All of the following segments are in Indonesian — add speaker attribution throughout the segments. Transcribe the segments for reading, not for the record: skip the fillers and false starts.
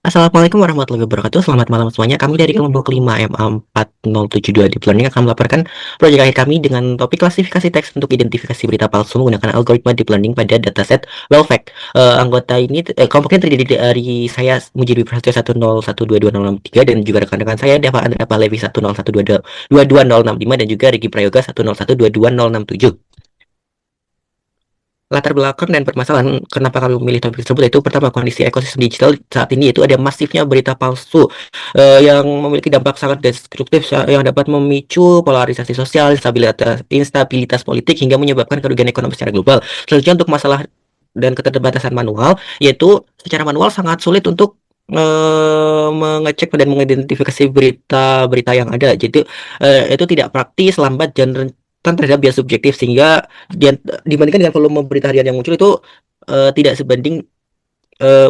Speaker 1: Assalamualaikum warahmatullahi wabarakatuh. Selamat malam semuanya. Kami dari kelompok 5 MA4072 Deep Learning akan melaporkan proyek akhir kami dengan topik klasifikasi teks untuk identifikasi berita palsu menggunakan algoritma Deep Learning pada dataset Lowfact. Anggota ini kelompoknya terdiri dari saya Mujib Prasetyo 101222063 dan juga rekan-rekan saya Deva Andra Palevi 101222065 dan juga Riki Prayoga 101122067. Latar belakang dan permasalahan kenapa kami memilih topik tersebut yaitu pertama kondisi ekosistem digital saat ini yaitu ada masifnya berita palsu yang memiliki dampak sangat destruktif yang dapat memicu polarisasi sosial, instabilitas politik hingga menyebabkan kerugian ekonomi secara global. Selanjutnya untuk masalah dan keterbatasan manual yaitu secara manual sangat sulit untuk mengecek dan mengidentifikasi berita-berita yang ada. Jadi itu tidak praktis, lambat dan rentan terhadap bias subjektif sehingga dibandingkan dengan volume berita harian yang muncul itu tidak sebanding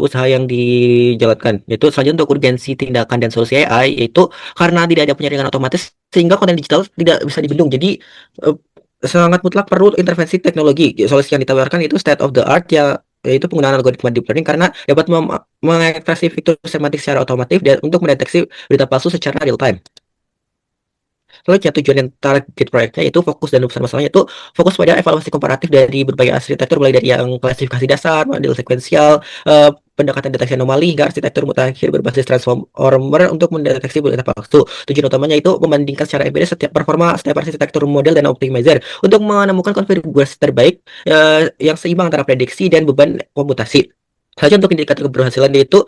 Speaker 1: usaha yang dijalankan. Yaitu selanjutnya untuk urgensi tindakan dan solusi AI yaitu karena tidak ada penyaringan otomatis sehingga konten digital tidak bisa dibendung. Jadi eh, sangat mutlak perlu intervensi teknologi. Solusi yang ditawarkan itu state of the art ya, yaitu penggunaan algoritma deep learning karena dapat mengekstraksi fitur semantik secara otomatis dan untuk mendeteksi berita palsu secara real time. Selanjutnya tujuan dan target proyeknya itu fokus dan besar masalahnya itu fokus pada evaluasi komparatif dari berbagai arsitektur mulai dari yang klasifikasi dasar, model sekuensial, pendekatan deteksi anomali hingga arsitektur mutakhir berbasis transformer untuk mendeteksi berita palsu. Tujuan utamanya itu membandingkan secara empiris setiap performa setiap arsitektur model dan optimizer untuk menemukan konfigurasi terbaik yang seimbang antara prediksi dan beban komputasi. Saja untuk indikator keberhasilan yaitu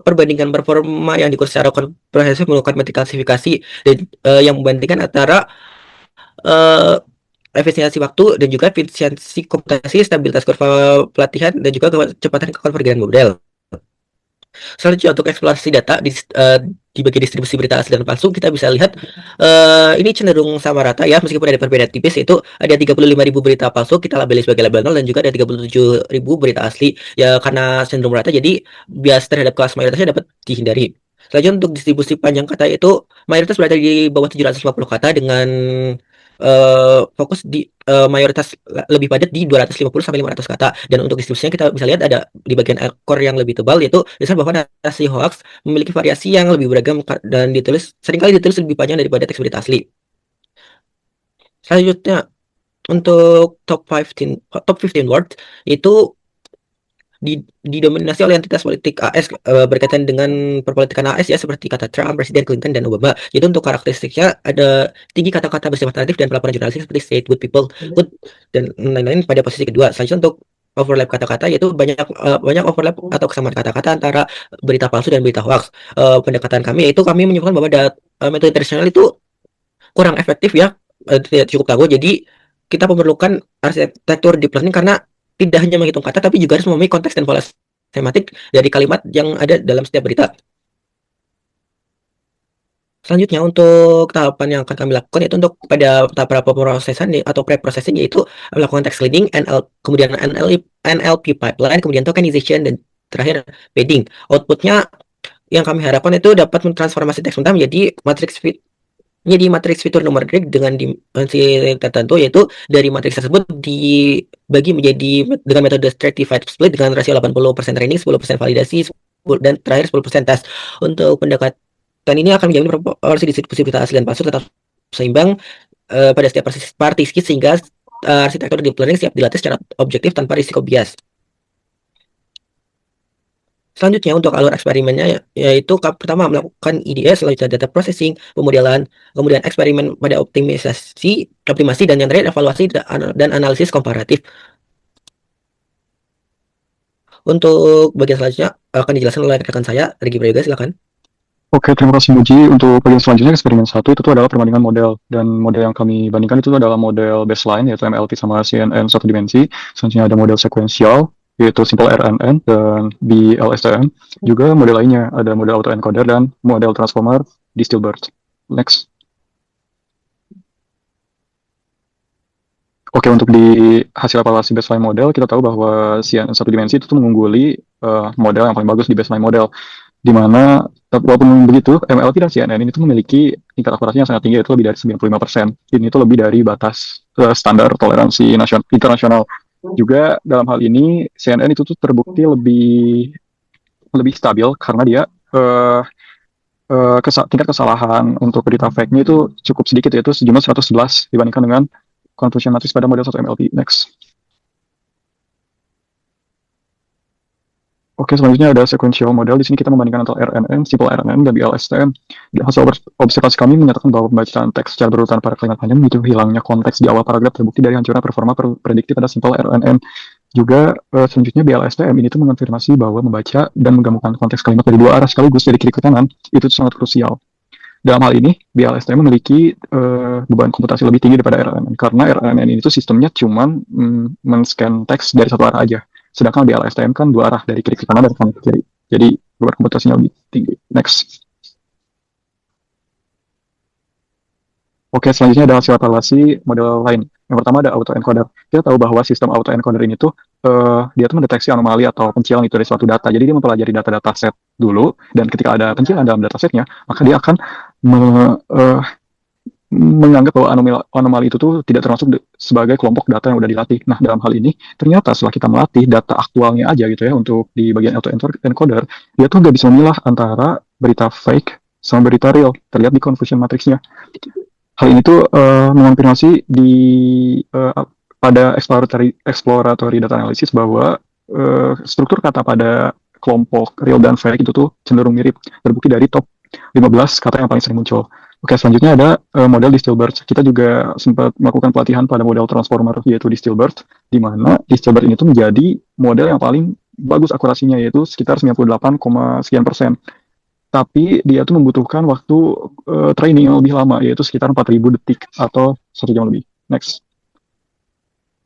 Speaker 1: perbandingan performa yang diukur secara komprehensif menggunakan metode klasifikasi dan yang membandingkan antara eh, efisiensi waktu dan juga efisiensi komputasi, stabilitas kurva pelatihan dan juga kecepatan kekonvergen model. Selanjutnya untuk eksplorasi data di bagian distribusi berita asli dan palsu kita bisa lihat ini cenderung sama rata ya meskipun ada perbedaan tipis yaitu ada 35.000 berita palsu kita labeli sebagai label 0 dan juga ada 37.000 berita asli ya karena cenderung rata jadi bias terhadap kelas mayoritasnya dapat dihindari. Selanjutnya untuk distribusi panjang kata itu mayoritas berada di bawah 750 kata dengan fokus di mayoritas lebih padat di 250 sampai 500 kata dan untuk distribusinya kita bisa lihat ada di bagian ekor yang lebih tebal yaitu disebut bahwa narasi hoax memiliki variasi yang lebih beragam dan seringkali ditulis lebih panjang daripada teks berita asli. Selanjutnya untuk top 15 words itu didominasi oleh entitas politik AS berkaitan dengan perpolitikan AS ya seperti kata Trump, Presiden Clinton dan Obama. Jadi untuk karakteristiknya ada tinggi kata-kata bersifat alternatif dan pelaporan jurnalistik seperti say good people good dan lain-lain pada posisi kedua. Selanjutnya untuk overlap kata-kata yaitu banyak overlap atau kesamaan kata-kata antara berita palsu dan berita hoax. Pendekatan kami yaitu kami menyebutkan bahwa metode tradisional itu kurang efektif ya, tidak cukup tangguh. Jadi kita memerlukan arsitektur deep learning karena tidak hanya menghitung kata tapi juga harus memahami konteks dan pola semantik dari kalimat yang ada dalam setiap berita. Selanjutnya untuk tahapan yang akan kami lakukan yaitu untuk pada tahap pemrosesan atau pre-processing yaitu melakukan text cleaning, kemudian NLP pipeline, kemudian tokenization dan terakhir padding. Outputnya yang kami harapkan itu dapat mentransformasi teks mentah menjadi matriks fitur numerik dengan dimensi tertentu yaitu dari matriks tersebut dibagi menjadi dengan metode stratified split dengan rasio 80% training, 10% validasi dan terakhir 10% tes. Untuk pendekatan ini akan menjamin proporsi distribusi berita asli dan palsu tetap seimbang pada setiap partisi sehingga arsitektur deep learning siap dilatih secara objektif tanpa risiko bias. Selanjutnya untuk alur eksperimennya yaitu pertama melakukan IDS, selanjutnya data processing, pemodelan, kemudian eksperimen pada optimasi dan yang terakhir evaluasi dan analisis komparatif. Untuk bagian selanjutnya akan dijelaskan oleh rekan saya, Rigi Prayoga, silakan.
Speaker 2: Oke, terima kasih Muji. Untuk bagian selanjutnya eksperimen 1 itu tuh adalah perbandingan model dan model yang kami bandingkan itu adalah model baseline yaitu MLP sama CNN satu dimensi. Selanjutnya ada model sekuensial yaitu simple RNN dan BLSTM. Juga model lainnya ada model autoencoder dan model transformer Distilbert. Next. Oke, untuk di hasil evaluasi baseline model kita tahu bahwa CNN satu dimensi itu tuh mengungguli model yang paling bagus di baseline model. Di mana walaupun begitu MLP dan CNN ini tuh memiliki tingkat akurasi yang sangat tinggi yaitu lebih dari 95%. Ini itu lebih dari batas standar toleransi internasional. Juga dalam hal ini CNN itu tuh terbukti lebih lebih stabil karena dia eh, tingkat kesalahan untuk berita fake-nya itu cukup sedikit, yaitu sejumlah 111 dibandingkan dengan confusion matrix pada model 1 MLP. Next. Oke, selanjutnya ada sequential model. Di sini kita membandingkan antara RNN, simple RNN, dan BLSTM. Dan hasil observasi kami menyatakan bahwa pembacaan teks secara berurutan pada kalimat panjang itu hilangnya konteks di awal paragraf terbukti dari hancurnya performa prediktif pada simple RNN. Juga selanjutnya BLSTM ini tuh mengonfirmasi bahwa membaca dan menggabungkan konteks kalimat dari dua arah sekaligus dari kiri ke kanan itu sangat krusial. Dalam hal ini, BLSTM memiliki beban komputasi lebih tinggi daripada RNN karena RNN ini tuh sistemnya cuman men-scan teks dari satu arah aja. Sedangkan BLSTM kan dua arah, dari kiri ke kanan dan kanan ke kiri. Jadi beban komputasinya lebih tinggi. Next. Oke, selanjutnya ada hasil evaluasi model lain. Yang pertama ada autoencoder. Kita tahu bahwa sistem autoencoder ini tuh dia tuh mendeteksi anomali atau pencilan itu dari suatu data. Jadi dia mempelajari data-data set dulu, dan ketika ada pencilan dalam datasetnya, maka dia akan menganggap bahwa anomali itu tuh tidak termasuk sebagai kelompok data yang udah dilatih. Nah, dalam hal ini, ternyata setelah kita melatih data aktualnya aja gitu ya, untuk di bagian autoencoder, dia tuh nggak bisa memilah antara berita fake sama berita real, terlihat di confusion matrixnya. Hal ini tuh mengonfirmasi pada exploratory data analysis bahwa struktur kata pada kelompok real dan fake itu tuh cenderung mirip, terbukti dari top 15 kata yang paling sering muncul. Oke, selanjutnya ada model Distilbert. Kita juga sempat melakukan pelatihan pada model transformer, yaitu Distilbert, di mana Distilbert ini tuh menjadi model yang paling bagus akurasinya, yaitu sekitar 98,sekian%. Tapi dia tuh membutuhkan waktu training yang lebih lama, yaitu sekitar 4.000 detik atau 1 jam lebih. Next.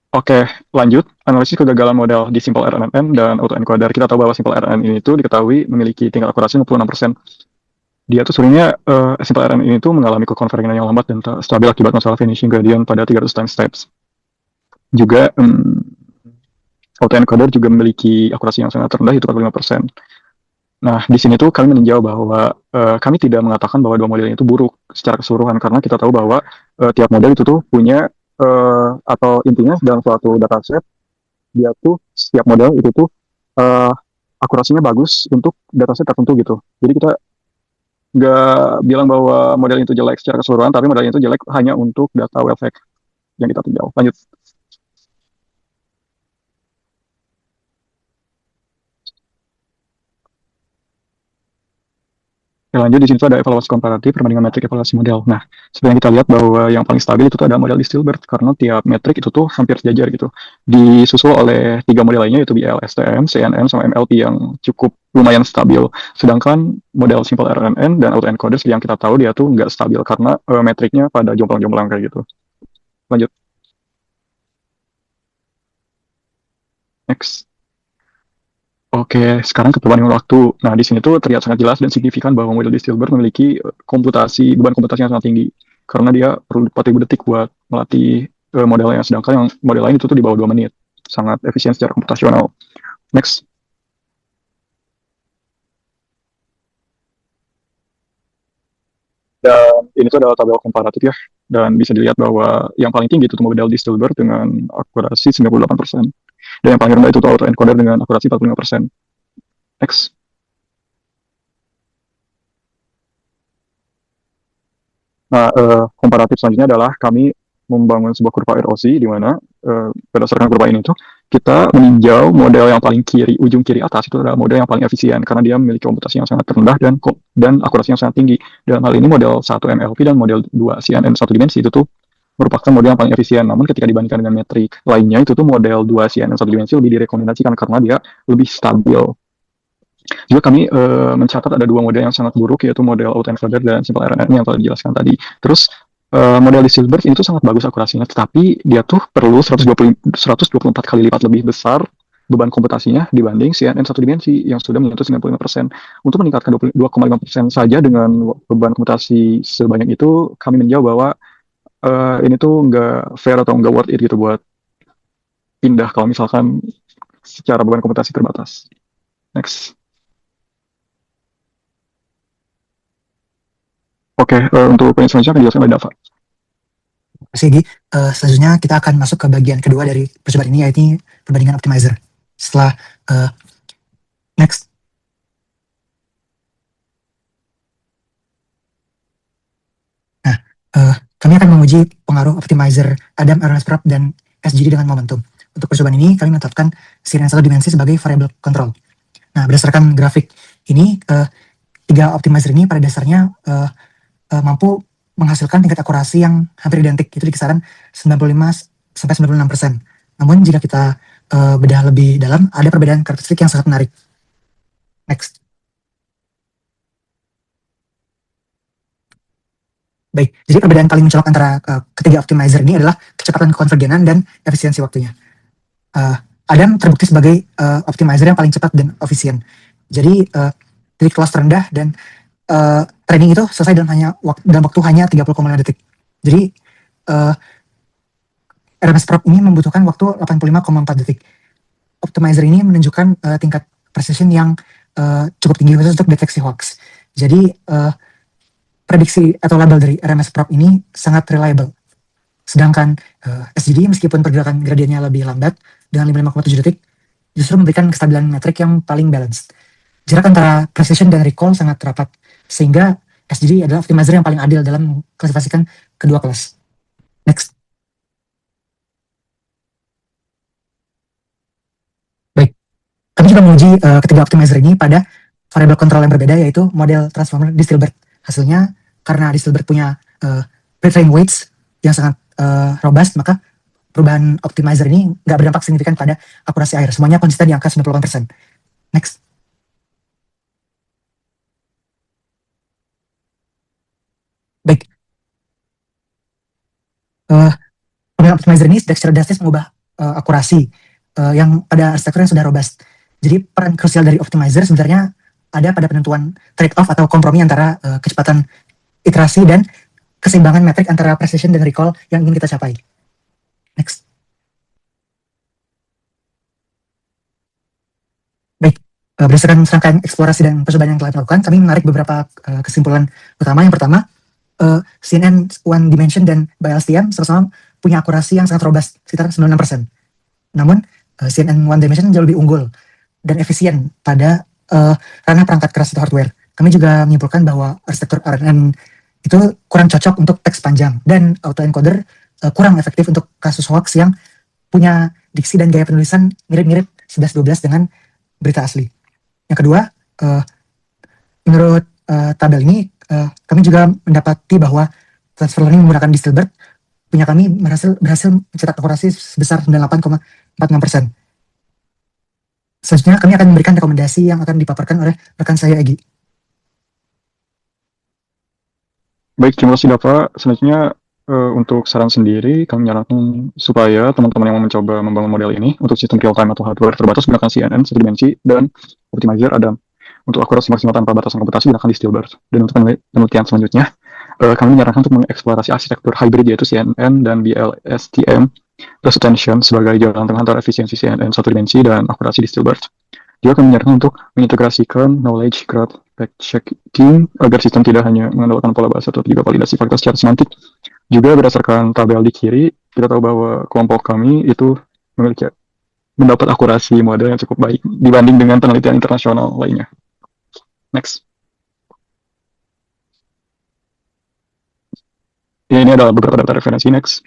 Speaker 2: Oke, lanjut. Analisis kegagalan model di simple RNN dan autoencoder. Kita tahu bahwa simple RNN ini tuh diketahui memiliki tingkat akurasi 66%. Dia tuh sebenarnya simple RNN ini tuh mengalami kekonvergensan yang lambat dan stabil akibat masalah vanishing gradient pada 300 time steps. Juga autoencoder juga memiliki akurasi yang sangat rendah, itu 45%. Nah, di sini tuh kami meninjau bahwa kami tidak mengatakan bahwa dua model itu buruk secara keseluruhan, karena kita tahu bahwa tiap model itu tuh punya atau intinya dalam suatu dataset, dia tuh setiap model itu tuh akurasinya bagus untuk dataset tertentu gitu. Jadi kita nggak bilang bahwa model itu jelek secara keseluruhan, tapi model itu jelek hanya untuk data well fact yang kita tinjau. Lanjut. Lanjut, di sini tuh ada evaluasi komparatif, perbandingan metrik evaluasi model. Nah, sebenarnya kita lihat bahwa yang paling stabil itu tuh ada model Distilbert, karena tiap metrik itu tuh hampir sejajar gitu. Disusul oleh 3 model lainnya, yaitu BLSTM, CNN, sama MLP yang cukup lumayan stabil. Sedangkan model simple RNN dan autoencoder yang kita tahu dia tuh nggak stabil, karena metriknya pada jomplang-jomplang kayak gitu. Lanjut. Next. Oke, sekarang ke perbandingan waktu. Nah, di sini tuh terlihat sangat jelas dan signifikan bahwa model Distilbert memiliki beban komputasi yang sangat tinggi. Karena dia perlu 4.000 detik buat melatih modelnya. Sedangkan yang model lain itu tuh di bawah 2 menit. Sangat efisien secara komputasional. Next. Dan ini tuh adalah tabel komparatif ya. Dan bisa dilihat bahwa yang paling tinggi itu tuh model Distilbert dengan akurasi 98%. Dan yang paling rendah itu tuh autoencoder dengan akurasi 45%. Next. Nah, komparatif selanjutnya adalah kami membangun sebuah kurva erosi, di mana berdasarkan kurva ini tuh kita meninjau model yang paling kiri, ujung kiri atas itu adalah model yang paling efisien karena dia memiliki komputasi yang sangat rendah dan akurasi yang sangat tinggi. Dalam hal ini model 1 MLP dan model 2 CNN satu dimensi itu tuh merupakan model yang paling efisien. Namun ketika dibandingkan dengan metrik lainnya, itu tuh model 2 CNN satu dimensi lebih direkomendasikan karena dia lebih stabil. Juga kami mencatat ada 2 model yang sangat buruk, yaitu model autoencoder dan simple RNN yang telah dijelaskan tadi. Terus model Distilbert ini tuh sangat bagus akurasinya, tetapi dia tuh perlu 124 kali lipat lebih besar beban komputasinya dibanding CNN satu dimensi yang sudah menyentuh 95%. Untuk meningkatkan 2,5% saja dengan beban komputasi sebanyak itu, kami menjawab bahwa ini tuh nggak fair atau nggak worth it gitu buat pindah kalau misalkan secara beban komputasi terbatas. Next. Oke, untuk poin selanjutnya akan dijelaskan oleh Dava.
Speaker 3: Segi, selanjutnya kita akan masuk ke bagian kedua dari percobaan ini, yaitu perbandingan optimizer. Setelah next. Kami akan menguji pengaruh optimizer Adam, RMS prop, dan SGD dengan momentum. Untuk percobaan ini, kami menetapkan CNN satu dimensi sebagai variable control. Nah, berdasarkan grafik ini, tiga optimizer ini pada dasarnya mampu menghasilkan tingkat akurasi yang hampir identik, itu di kisaran 95-96%. Namun jika kita bedah lebih dalam, ada perbedaan karakteristik yang sangat menarik. Next. Baik, jadi perbedaan paling mencolok antara ketiga optimizer ini adalah kecepatan konvergenan dan efisiensi waktunya. Adam terbukti sebagai optimizer yang paling cepat dan efisien. Jadi titik loss terendah dan training itu selesai dalam waktu hanya 30,5 detik. Jadi RMS prop ini membutuhkan waktu 85,4 detik. Optimizer ini menunjukkan tingkat precision yang cukup tinggi khusus untuk deteksi hoax. Jadi prediksi atau label dari RMS prop ini sangat reliable. Sedangkan SGD meskipun pergerakan gradiennya lebih lambat dengan 55,7 detik, justru memberikan kestabilan metrik yang paling balanced. Jarak antara precision dan recall sangat rapat, sehingga SGD adalah optimizer yang paling adil dalam mengklasifikasikan kedua kelas. Next. Baik, kami juga menguji ketiga optimizer ini pada variable control yang berbeda, yaitu model transformer Distilbert. Hasilnya, karena Distilbert punya pre-trained weights yang sangat robust, maka perubahan optimizer ini nggak berdampak signifikan pada akurasi akhir. Semuanya konsisten di angka 98%. Next. Baik. Perubahan optimizer ini secara drastis mengubah akurasi yang pada arsitektur yang sudah robust. Jadi peran krusial dari optimizer sebenarnya ada pada penentuan trade-off atau kompromi antara kecepatan iterasi dan keseimbangan metrik antara precision dan recall yang ingin kita capai. Next. Baik, berdasarkan serangkaian eksplorasi dan percobaan yang telah dilakukan, kami menarik beberapa kesimpulan utama. Yang pertama, CNN One Dimension dan BLSTM sama-sama punya akurasi yang sangat robust, sekitar 96%. Namun, CNN One Dimension jauh lebih unggul dan efisien pada ranah perangkat keras atau hardware. Kami juga menyimpulkan bahwa arsitektur RNN itu kurang cocok untuk teks panjang, dan autoencoder kurang efektif untuk kasus hoax yang punya diksi dan gaya penulisan mirip-mirip 11-12 dengan berita asli. Yang kedua, menurut tabel ini, kami juga mendapati bahwa transfer learning menggunakan Distilbert punya kami berhasil mencetak akurasi sebesar 98,46%. Selanjutnya, kami akan memberikan rekomendasi yang akan dipaparkan oleh rekan saya, Egi.
Speaker 2: Baik, terima kasih Dava. Selanjutnya untuk saran sendiri, kami menyarankan supaya teman-teman yang mau mencoba membangun model ini untuk sistem real-time atau hardware terbatas gunakan CNN satu dimensi dan optimizer Adam. Untuk akurasi maksimal tanpa batasan komputasi gunakan Distilbert. Dan untuk penelitian selanjutnya, kami menyarankan untuk mengeksplorasi arsitektur hybrid yaitu CNN dan BLSTM plus attention sebagai jalan tengah antara efisiensi CNN satu dimensi dan akurasi Distilbert. Juga kami menyarankan untuk mengintegrasikan knowledge graph fact checking agar sistem tidak hanya mengandalkan pola bahasa tetapi juga validasi fakta secara semantik. Juga berdasarkan tabel di kiri, kita tahu bahwa kelompok kami itu memiliki mendapat akurasi model yang cukup baik dibanding dengan penelitian internasional lainnya. Next. Ini adalah beberapa data referensi. Next.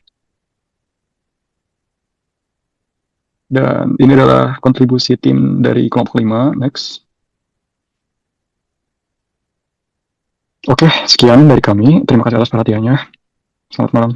Speaker 2: Dan ini adalah kontribusi tim dari kelompok 5. Next. Oke, sekian dari kami. Terima kasih atas perhatiannya. Selamat malam.